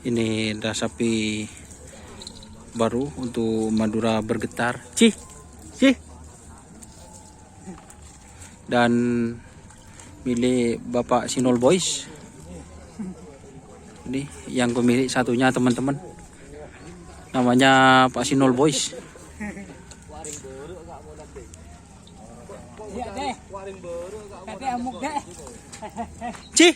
Ini ada sapi baru untuk Madura Bergetar. Cih. Dan milik Bapak Sinol Boys. Ini yang pemilik satunya teman-teman. Namanya Pak Sinol Boys. Cih.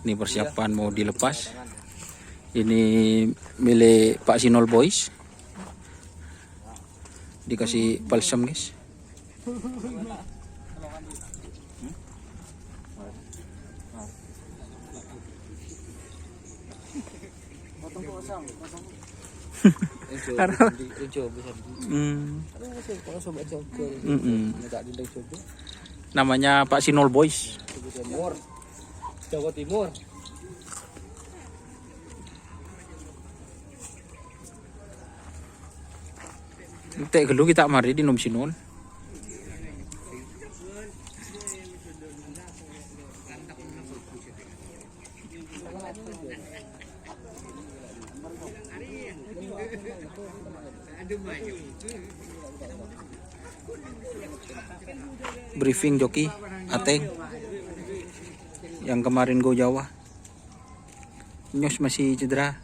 Ini persiapan mau dilepas. Ini milik Pak Sinol Boys. Dikasih balsam, guys. Namanya Pak Sinol Boys. Jawa Timur. Tek gelu kita mari di nom Sinol. Briefing joki Ateng yang kemarin go Jawa. Nyos masih cedera.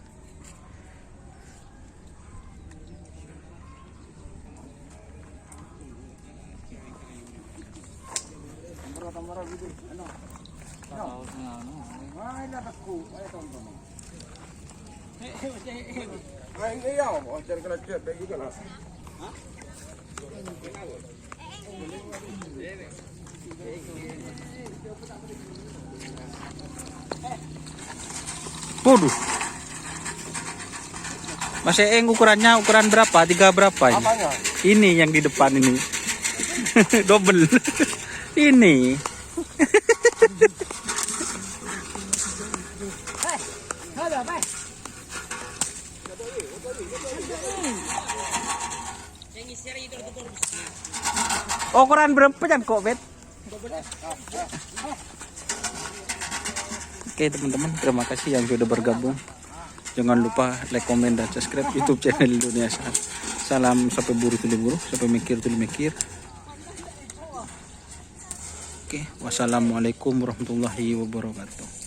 Waduh. Mas Eeng ukurannya ukuran berapa? 3 berapa ini? Apanya? Ini yang di depan ini. Double. Ini. Ukuran berapa kan kok, Bet? Oke teman-teman, terima kasih yang sudah bergabung. Jangan lupa like, komen, dan subscribe YouTube channel Indonesia. Salam sampai buru tuli buru, sampai mikir tuli mikir. Oke, wassalamualaikum warahmatullahi wabarakatuh.